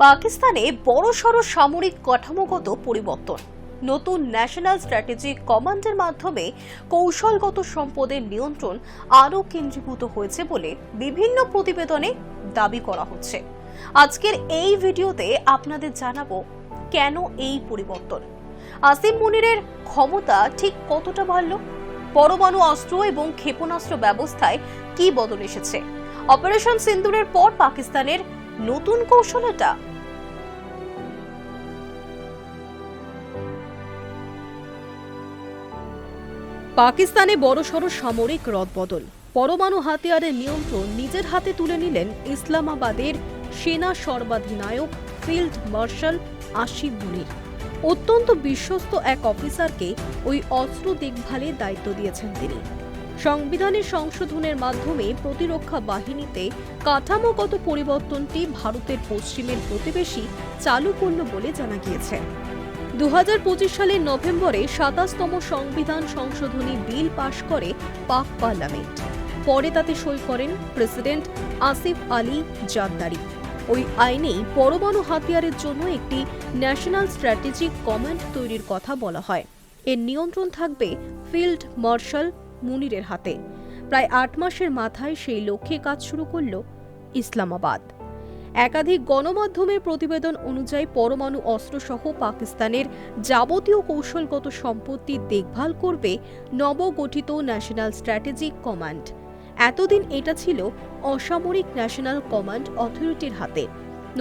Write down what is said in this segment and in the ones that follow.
পাকিস্তানে বড়সড় সামরিক কাঠামোগত পরিবর্তন। নতুন ন্যাশনাল স্ট্র্যাটেজিক কমান্ডের মাধ্যমে কৌশলগত সম্পদের নিয়ন্ত্রণ আরও কেন্দ্রীভূত হয়েছে বলে বিভিন্ন প্রতিবেদনে দাবি করা হচ্ছে। আজকের এই ভিডিওতে আপনাদের জানাবো কেন এই পরিবর্তন, আসিম মুনিরের ক্ষমতা ঠিক কতটা বাড়ল, পরমাণু অস্ত্র এবং ক্ষেপণাস্ত্র ব্যবস্থায় কি বদল এসেছে, অপারেশন সিন্দুরের পর পাকিস্তানের নতুন কৌশল এটা। পাকিস্তানে বড়সড় সামরিক রদবদল, পরমাণু হাতিয়ারের নিয়ন্ত্রণ নিজের হাতে তুলে নিলেন ইসলামাবাদের সেনা সর্বাধিনায়ক ফিল্ড মার্শাল আসিম মুনির। অত্যন্ত বিশ্বস্ত এক অফিসারকে ওই অস্ত্র দেখভালের দায়িত্ব দিয়েছেন তিনি। সংবিধানের সংশোধনের মাধ্যমে প্রতিরক্ষা বাহিনীতে কাঠামোগত পরিবর্তনটি ভারতের পশ্চিমের প্রতিবেশী চালু করল বলে জানা গিয়েছে। 2025 সালের নভেম্বরে 27তম সংবিধান সংশোধনী বিল পাশ করে পাক পার্লামেন্ট। পরে তাতে সই করেন প্রেসিডেন্ট আসিফ আলী জারদারি। ওই আইনেই পরমাণু হাতিয়ারের জন্য একটি ন্যাশনাল স্ট্র্যাটেজিক কমান্ড তৈরির কথা বলা হয়। এর নিয়ন্ত্রণ থাকবে ফিল্ড মার্শাল মুনিরের হাতে। প্রায় 8 মাসের মাথায় সেই লক্ষ্যে কাজ শুরু করল ইসলামাবাদ। একাধিক গণমাধ্যমের প্রতিবেদন অনুযায়ী পরমাণু অস্ত্রসহ পাকিস্তানের যাবতীয় কৌশলগত সম্পত্তির দেখভাল করবে নবগঠিত ন্যাশনাল স্ট্র্যাটেজিক কমান্ড। এতদিন এটা ছিল অসামরিক ন্যাশনাল কমান্ড অথরিটির হাতে।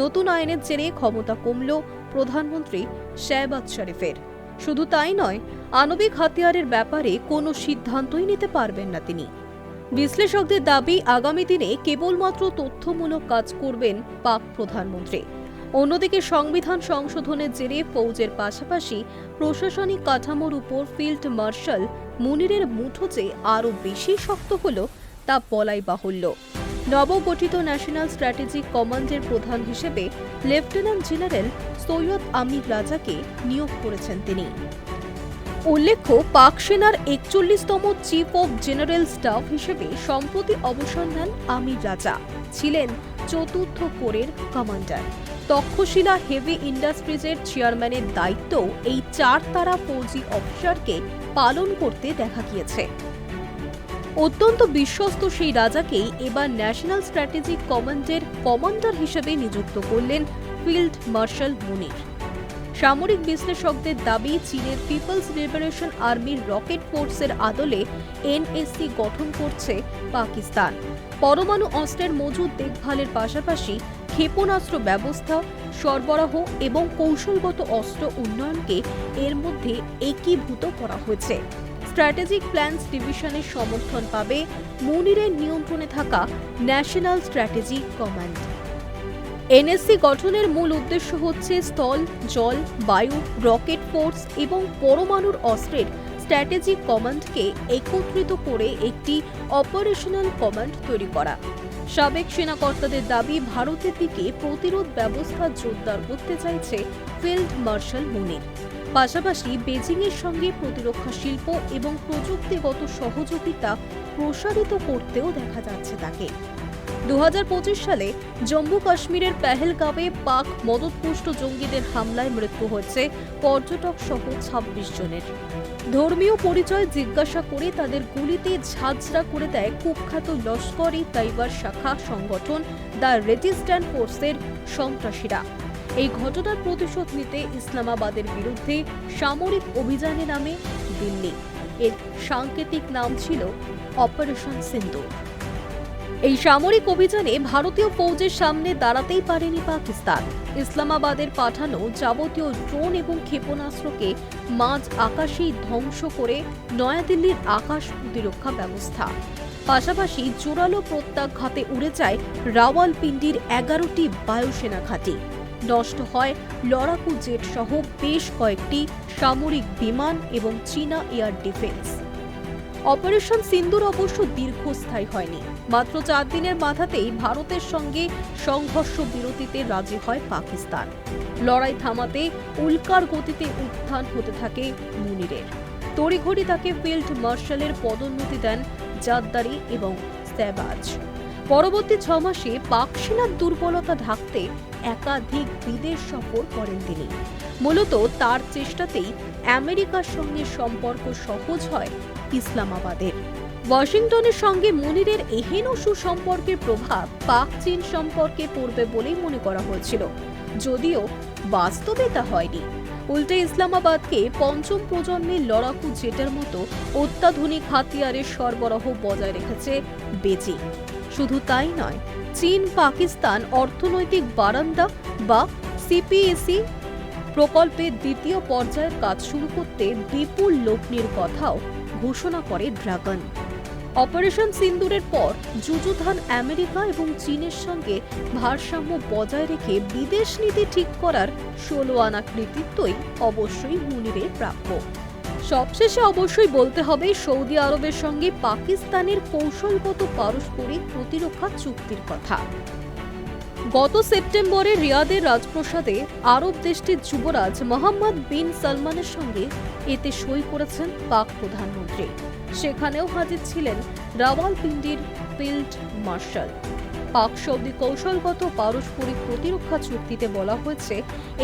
নতুন আইনের জেরে ক্ষমতা কমল প্রধানমন্ত্রী শেহবাজ শরীফের। শুধু তাই নয়, আণবিক হাতিয়ারের ব্যাপারে কোনো সিদ্ধান্তই নিতে পারবেন না তিনি। বিশ্লেষকদের দাবি, আগামী দিনে কেবলমাত্র তথ্যমূলক কাজ করবেন পাক প্রধানমন্ত্রী। অন্যদিকে সংবিধান সংশোধনের জেরে ফৌজের পাশাপাশি প্রশাসনিক কাঠামোর উপর ফিল্ড মার্শাল মুনিরের মুঠো যে আরও বেশি শক্ত হল তা বলাই বাহুল্য। নবগঠিত ন্যাশনাল স্ট্র্যাটেজিক কমান্ডের প্রধান হিসেবে লেফটেন্যান্ট জেনারেল সৈয়দ আমির রাজাকে নিয়োগ করেছেন তিনি। উল্লেখ্য, পাক সেনার 41তম চিফ অব জেনারেল স্টাফ হিসেবে সম্প্রতি অবসর নেন আমির রাজা। ছিলেন ৪র্থ কোরের কমান্ডার। তক্ষশিলা হেভি ইন্ডাস্ট্রিজের চেয়ারম্যানের দায়িত্বও এই 4 তারা ফৌজি অফিসারকে পালন করতে দেখা গিয়েছে। অত্যন্ত বিশ্বস্ত সেই রাজাকেই এবার ন্যাশনাল স্ট্র্যাটেজিক কমান্ডের কমান্ডার হিসেবে নিযুক্ত করলেন ফিল্ড মার্শাল মুনির। সামরিক বিশ্লেষকদের দাবি, চীনের পিপলস লিবারেশন আর্মির রকেট ফোর্সের আদলে এনএসসি গঠন করছে পাকিস্তান। পরমাণু অস্ত্রের মজুদ দেখভালের পাশাপাশি ক্ষেপণাস্ত্র ব্যবস্থা, সরবরাহ এবং কৌশলগত অস্ত্র উন্নয়নকে এর মধ্যে একীভূত করা হয়েছে। স্ট্র্যাটেজিক প্ল্যানস ডিভিশনের সমর্থন পাবে মুনিরের নিয়ন্ত্রণে থাকা ন্যাশনাল স্ট্র্যাটেজিক কমান্ড। এনএসসি গঠনের মূল উদ্দেশ্য হচ্ছে স্থল, জল, বায়ু, রকেট ফোর্স এবং পরমাণুর অস্ত্রের স্ট্র্যাটেজিক কমান্ডকে একত্রিত করে একটি অপারেশনাল কমান্ড তৈরি করা। সাবেক সেনাকর্তাদের দাবি, ভারতের দিকে প্রতিরোধ ব্যবস্থা জোরদার করতে চাইছে ফিল্ড মার্শাল মুনির। পাশাপাশি বেজিংয়ের সঙ্গে প্রতিরক্ষা শিল্প এবং প্রযুক্তিগত সহযোগিতা প্রসারিত করতেও দেখা যাচ্ছে তাকে। 2025 সালে জম্মু কাশ্মীরের পেহেলগাঁওয়ে পাক মদতপুষ্ট জঙ্গিদের হামলায় মৃত্যু হয়েছে পর্যটক সহ 26 জনের। ধর্মীয় পরিচয় জিজ্ঞাসা করে তাদের গুলিতে ঝাঁঝরা করে দেয় কুখ্যাত লস্কর-ই-তৈয়বার শাখা সংগঠন দ্য রেজিস্ট্যান্ট ফোর্সের সন্ত্রাসীরা। এই ঘটনার প্রতিশোধ নিতে ইসলামাবাদের বিরুদ্ধে সামরিক অভিযানে নামে দিল্লি। এর সাংকেতিক নাম ছিল অপারেশন সিন্দুর। এই সামরিক অভিযানে ভারতীয় ফৌজের সামনে দাঁড়াতেই পারেনি পাকিস্তান। ইসলামাবাদের পাঠানো যাবতীয় ড্রোন এবং ক্ষেপণাস্ত্রকে মাঝ আকাশেই ধ্বংস করে নয়াদিল্লির আকাশ প্রতিরক্ষা ব্যবস্থা। পাশাপাশি জোরালো প্রত্যাঘাতে উড়ে যায় রাওয়ালপিন্ডির 11টি বায়ুসেনা ঘাঁটি। নষ্ট হয় লড়াকু জেট সহ বেশ কয়েকটি সামরিক বিমান এবং চীনা এয়ার ডিফেন্স। অপারেশন সিন্দুর অবশ্য দীর্ঘস্থায়ী হয়নি। মাত্র 4 দিনের মাথাতেই ভারতের সঙ্গে সংঘর্ষ বিরতিতে রাজি হয় পাকিস্তান। লড়াই থামাতে উল্কার গতিতে উত্থান হতে থাকে মুনিরের। তড়িঘড়ি তাকে ফিল্ড মার্শালের পদোন্নতি দেন জারদারি এবং শেহবাজ। পরবর্তী 6 মাসে পাক সেনার দুর্বলতা ঢাকতে একাধিক বিদেশ সফর করেন তিনি। মূলত তার চেষ্টাতেই আমেরিকার সঙ্গে সম্পর্ক সহজ হয় ইসলামাবাদের। ওয়াশিংটনের সঙ্গে মুনিরের এহেন সুসম্পর্কের প্রভাব পাক চীন সম্পর্কে পড়বে বলেই মনে করা হয়েছিল, যদিও বাস্তবে তা হয়নি। উল্টে ইসলামাবাদকে পঞ্চম প্রজন্মের লড়াকু জেটের মতো অত্যাধুনিক হাতিয়ারের সরবরাহ বজায় রেখেছে বেজিং। শুধু তাই নয়, চীন পাকিস্তান অর্থনৈতিক বারান্দা বা সিপিএসি প্রকল্পের দ্বিতীয় পর্যায়ের কাজ শুরু করতে বিপুল লগ্নির কথাও ঘোষণা করে ড্রাগন। অপারেশন সিন্দুরের পর যুযুধান আমেরিকা এবং চীনের সঙ্গে ভারসাম্য বজায় রেখে বিদেশ নীতি ঠিক করার 16 আনা কৃতিত্বই অবশ্যই মুনিরের প্রাপ্য। সবশেষে অবশ্যই বলতে হবে সৌদি আরবের সঙ্গে পাকিস্তানের কৌশলগত পারস্পরিক প্রতিরক্ষা চুক্তির কথা। গত সেপ্টেম্বরে রিয়াদের রাজপ্রাসাদে আরব দেশটির যুবরাজ মোহাম্মদ বিন সালমানের সঙ্গে এতে সই করেছেন পাক প্রধানমন্ত্রী। সেখানেও হাজির ছিলেন রাওয়ালপিন্ডির ফিল্ড মার্শাল। পাক সৌদি কৌশলগত পারস্পরিক প্রতিরক্ষা চুক্তিতে বলা হয়েছে,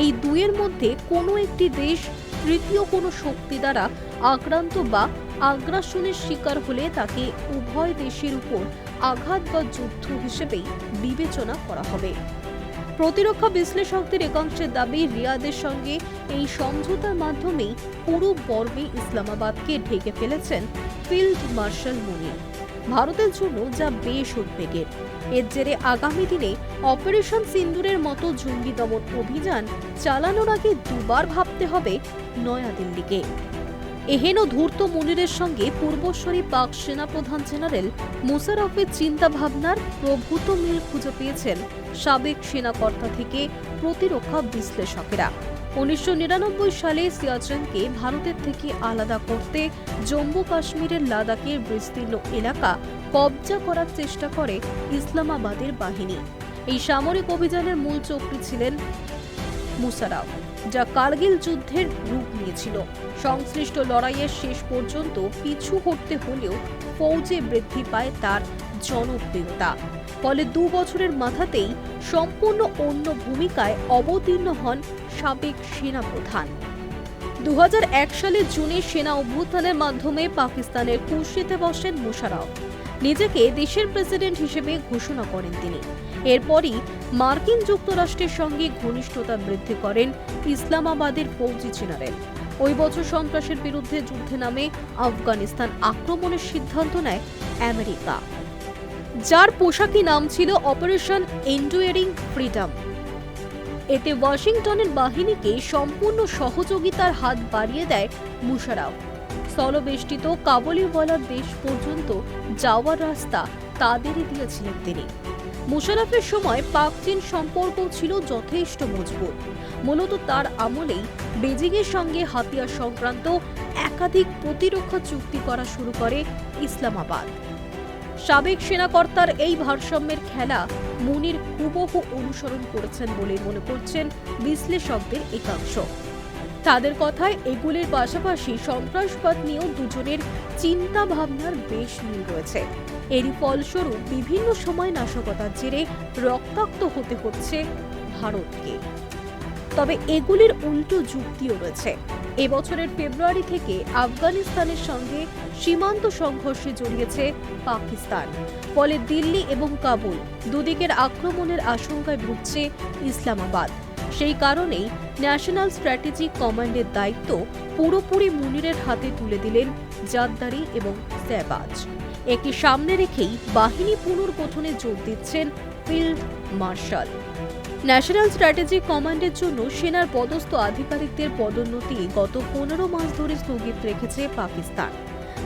এই দুইয়ের মধ্যে কোনো একটি দেশ তৃতীয় কোনো শক্তি দ্বারা আক্রান্ত বা আগ্রাসনের শিকার হলে তাকে উভয় দেশের উপর আঘাত বা যুদ্ধ হিসেবেই বিবেচনা করা হবে। প্রতিরক্ষা বিশ্লেষকদের একাংশের দাবি, রিয়াদের সঙ্গে এই সমঝোতার মাধ্যমেই পুরো পর্বে ইসলামাবাদকে ঢেকে ফেলেছেন ফিল্ড মার্শাল মুনির। ভারতের জন্য যা বেশ উদ্বেগের। এর জেরে আগামী দিনে অপারেশন সিন্দুরের মতো জঙ্গি দমন অভিযান চালানোর আগে দুবার ভাবতে হবে নয়াদিল্লিকে। এহেন ধূর্ত মুনিরের সঙ্গে পূর্বশ্বরী পাক সেনাপ্রধান জেনারেল মুশারফের চিন্তা ভাবনার প্রভূত মিল খুঁজে পেয়েছেন সাবেক সেনাকর্তা থেকে প্রতিরক্ষা বিশ্লেষকেরা। 1999 সালে সিয়াচেনকে ভারতের থেকে আলাদা করতে জম্মু কাশ্মীরের লাদাখের বিস্তীর্ণ এলাকা কবজা করার চেষ্টা করে ইসলামাবাদের বাহিনী। এই সামরিক অভিযানের মূল চক্রী ছিলেন মুশারফ, যা কার্গিল যুদ্ধের রূপ নিয়েছিল। সংশ্লিষ্ট লড়াইয়ের শেষ পর্যন্ত পিছু হটতে হলেও ফৌজে বৃদ্ধি পায় তার জনপ্রিয়তা। ফলে 2 বছরের মাথাতেই সম্পূর্ণ অন্য ভূমিকায় অবতীর্ণ হন সাবেক সেনাপ্রধান। 2001 সালের জুনে সেনা অভ্যুত্থানের মাধ্যমে পাকিস্তানের কুর্সিতে বসেন মুশারফ। নিজেকে দেশের প্রেসিডেন্ট হিসেবে ঘোষণা করেন তিনি। এরপরই মার্কিন যুক্তরাষ্ট্রের সঙ্গে ঘনিষ্ঠতা বৃদ্ধি করেন ইসলামাবাদের ফৌজি জেনারেল। ওই বছর সন্ত্রাসের বিরুদ্ধে যুদ্ধে নামে আফগানিস্তান আক্রমণের সিদ্ধান্ত নেয় আমেরিকা, যার পোশাকি নাম ছিল অপারেশন এন্ডুয়ারিং ফ্রিডম। এতে ওয়াশিংটনের বাহিনীকে সম্পূর্ণ সহযোগিতার হাত বাড়িয়ে দেয় মুশারফ। স্থলবেষ্টিত কাবুলিওয়ালা দেশ পর্যন্ত যাওয়ার রাস্তা তাদেরই দিয়েছিলেন তিনি। মুশারফের সময় পাক চীন সম্পর্ক ছিল যথেষ্ট মজবুত। মূলত তার আমলেই বেজিংয়ের সঙ্গে হাতিয়ার সংক্রান্ত একাধিক প্রতিরক্ষা চুক্তি করা শুরু করে ইসলামাবাদ। সাবেক সেনাকর্তার এই ভারসাম্যের খেলা মুনির হুবহু অনুসরণ করেছেন বলে মনে করছেন বিশ্লেষকদের একাংশ। তাদের কথায় এগুলির পাশাপাশি সন্ত্রাসবাদ নিয়েও দুজনের চিন্তা ভাবনার বেশ মিল রয়েছে। এরই ফলস্বরূপ বিভিন্ন সময় নাশকতার জেরে রক্তাক্ত হতে হচ্ছে ভারতকে। তবে এগুলির উল্টো যুক্তিও রয়েছে। এবছরের ফেব্রুয়ারি থেকে আফগানিস্তানের সঙ্গে সীমান্ত সংঘর্ষে জড়িয়েছে পাকিস্তান। ফলে দিল্লি এবং কাবুল দুদিকের আক্রমণের আশঙ্কায় ভুগছে ইসলামাবাদ। সেই কারণেই ন্যাশনাল স্ট্র্যাটেজিক কমান্ডের দায়িত্ব পুরোপুরি মুনিরের হাতে তুলে দিলেন জাদ্দারি এবং শেহবাজ। একে সামনে রেখেই বাহিনী পুনর্গঠনে জোর দিচ্ছেন ফিল্ড মার্শাল। ন্যাশনাল স্ট্র্যাটেজিক কমান্ডের জন্য সেনার পদস্থ আধিকারিকদের পদোন্নতি গত 15 মাস ধরে স্থগিত রেখেছে পাকিস্তান।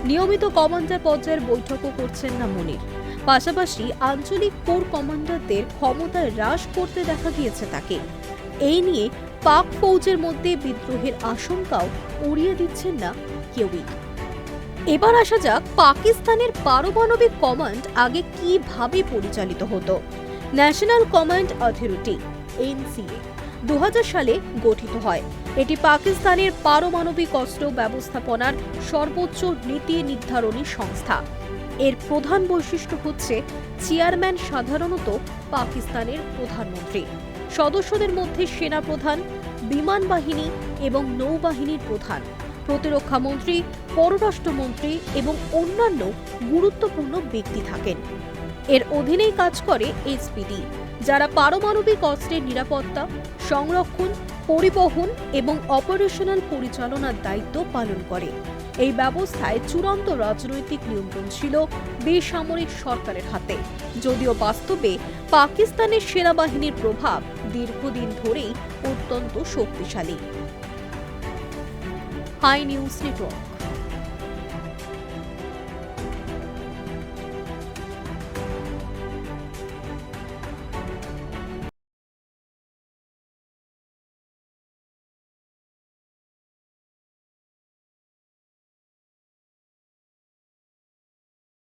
নিয়মিত কমান্ডার পর্যায়ের বৈঠকও করছেন না মুনির। পাশাপাশি আঞ্চলিক কোর কমান্ডারদের ক্ষমতায় হ্রাস করতে দেখা গিয়েছে তাকে। এই নিয়ে পাক ফৌজের মধ্যে বিদ্রোহের আশঙ্কাও উড়িয়ে দিচ্ছেন না কেউই। এবার আসা যাক পাকিস্তানের পারমাণবিক কমান্ড আগে কিভাবে পরিচালিত হতো। ন্যাশনাল কমান্ড অথরিটি (NCA) 2000 সালে গঠিত হয়। এটি পাকিস্তানের পারমাণবিক অস্ত্র ব্যবস্থাপনার সর্বোচ্চ নীতি নির্ধারণী সংস্থা। এর প্রধান বৈশিষ্ট্য হচ্ছে চেয়ারম্যান সাধারণত পাকিস্তানের প্রধানমন্ত্রী। সদস্যদের মধ্যে সেনাপ্রধান, বিমান বাহিনী এবং নৌবাহিনীর প্রধান, প্রতিরক্ষা মন্ত্রী, পররাষ্ট্রমন্ত্রী এবং অন্যান্য গুরুত্বপূর্ণ ব্যক্তি থাকেন। এর অধীনেই কাজ করে এসপিডি, যারা পারমাণবিক অস্ত্রের নিরাপত্তা, সংরক্ষণ, পরিবহন এবং অপারেশনাল পরিচালনার দায়িত্ব পালন করে। এই ব্যবস্থায় চূড়ান্ত রাজনৈতিক নিয়ন্ত্রণ ছিল বেসামরিক সরকারের হাতে, যদিও বাস্তবে পাকিস্তানের সেনাবাহিনীর প্রভাব দীর্ঘদিন ধরেই অত্যন্ত শক্তিশালী। High news network.